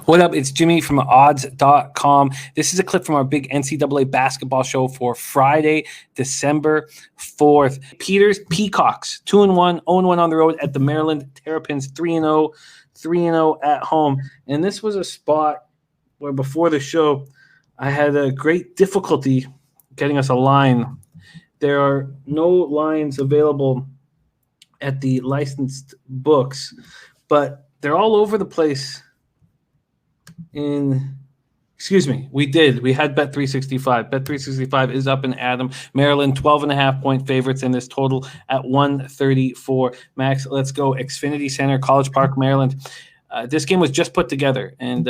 What up? It's Jimmy from odds.com. This is a clip from our big NCAA basketball show for Friday, December 4th. Peacocks, 2-1, 0-1 on the road at the Maryland Terrapins, 3-0, 3-0 at home. And this was a spot where before the show, I had a great difficulty getting us a line. There are no lines available at the licensed books, but they're all over the place. We had Bet365. Bet365 is up and Adam. Maryland 12.5-point favorites in this total at 134. Max, let's go. Xfinity Center, College Park, Maryland. This game was just put together, and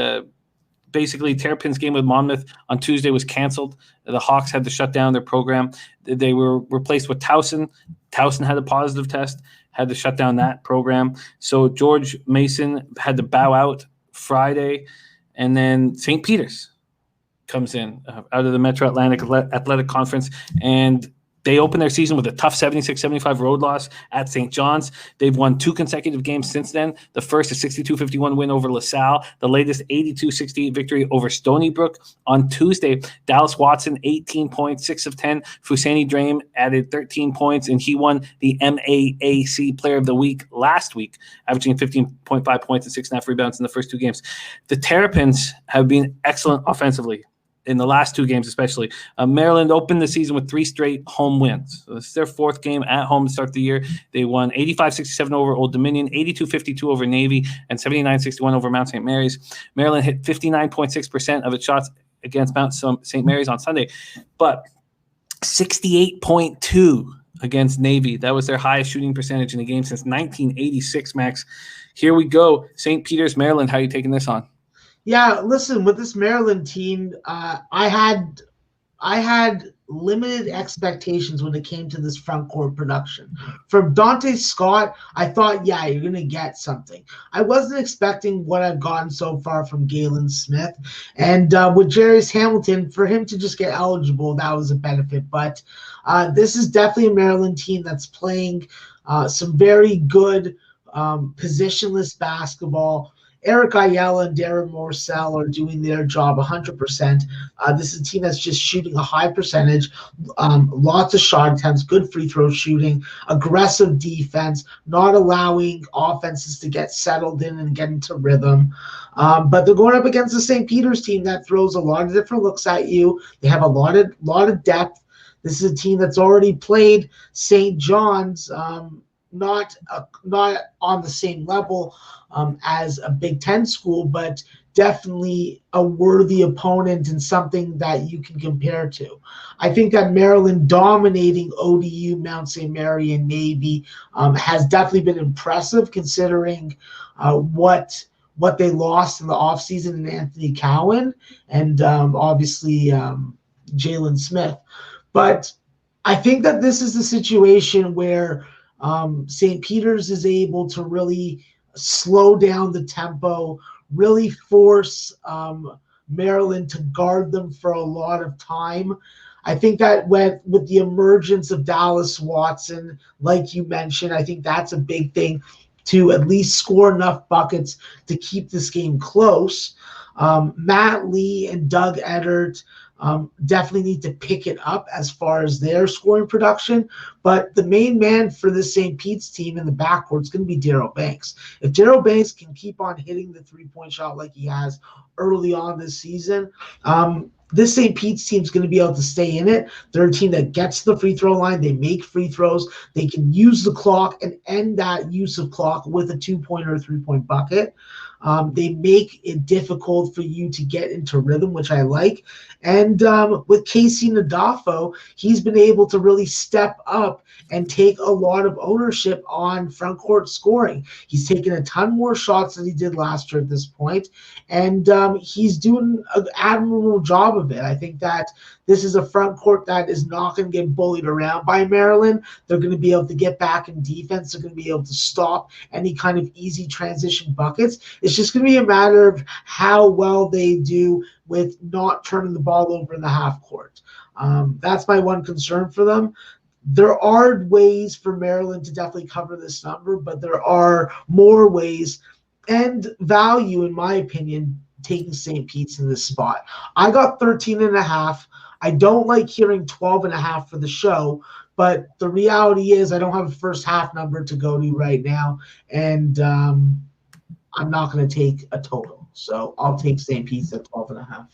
basically Terrapins game with Monmouth on Tuesday was canceled. The Hawks had to shut down their program. They were replaced with Towson. Towson had a positive test, had to shut down that program. So George Mason had to bow out Friday. And then St. Peter's comes in out of the Metro Atlantic Athletic Conference, and they open their season with a tough 76-75 road loss at St. John's. They've won 2 consecutive games since then. The first, a 62-51 win over LaSalle. The latest, 82-68 victory over Stony Brook. On Tuesday, Dallas Watson, 18 points, 6 of 10. Fousseyni Drame added 13 points, and he won the MAAC Player of the Week last week, averaging 15.5 points and 6.5 rebounds in the first 2 games. The Terrapins have been excellent offensively in the last 2 games especially. Maryland opened the season with 3 straight home wins. So this is their 4th game at home to start the year. They won 85-67 over Old Dominion, 82-52 over Navy, and 79-61 over Mount St. Mary's. Maryland hit 59.6% of its shots against Mount St. Mary's on Sunday, but 68.2 against Navy. That was their highest shooting percentage in a game since 1986, Max. Here we go. St. Peter's, Maryland. How are you taking this on? Yeah, listen, with this Maryland team, I had limited expectations when it came to this front court production. From Dante Scott, I thought, yeah, you're going to get something. I wasn't expecting what I've gotten so far from Galen Smith. And with Jarius Hamilton, for him to just get eligible, that was a benefit. But this is definitely a Maryland team that's playing some very good positionless basketball. Eric Ayala and Darren Morsell are doing their job 100%. This is a team that's just shooting a high percentage, lots of shot attempts, good free throw shooting, aggressive defense, not allowing offenses to get settled in and get into rhythm. But they're going up against the St. Peter's team that throws a lot of different looks at you. They have a lot of depth. This is a team that's already played St. John's, not on the same level as a Big Ten school, but definitely a worthy opponent and something that you can compare to. I think that Maryland dominating ODU, Mount St. Mary, and Navy has definitely been impressive considering what they lost in the offseason in Anthony Cowan and obviously Jalen Smith. But I think that this is a situation where St. Peter's is able to really slow down the tempo, really force Maryland to guard them for a lot of time. I think that with the emergence of Dallas Watson, like you mentioned, I think that's a big thing to at least score enough buckets to keep this game close. Matt Lee and Doug Eddard definitely need to pick it up as far as their scoring production. But the main man for this St. Pete's team in the backcourt is going to be Darryl Banks. If Darryl Banks can keep on hitting the 3-point shot like he has early on this season, this St. Pete's team is going to be able to stay in it. They're a team that gets to the free throw line. They make free throws. They can use the clock and end that use of clock with a 2-point or a 3-point bucket. They make it difficult for you to get into rhythm, which I like. And with Casey Nadafo, he's been able to really step up and take a lot of ownership on front court scoring. He's taken a ton more shots than he did last year at this point, and he's doing an admirable job of it. I think that this is a front court that is not going to get bullied around by Maryland. They're going to be able to get back in defense. They're going to be able to stop any kind of easy transition buckets. It's just going to be a matter of how well they do with not turning the ball over in the half court. That's my one concern for them. There are ways for Maryland to definitely cover this number, but there are more ways and value, in my opinion, taking St. Pete's in this spot. I got 13.5. I don't like hearing 12.5 for the show, but the reality is I don't have a first half number to go to right now, and I'm not going to take a total. So I'll take St. Pete's at 12.5.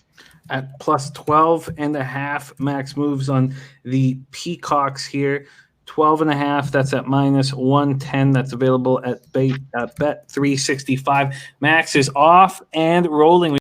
At plus 12.5, Max moves on the Peacocks here. 12.5, that's at minus 110. That's available at Bet365. Max is off and rolling.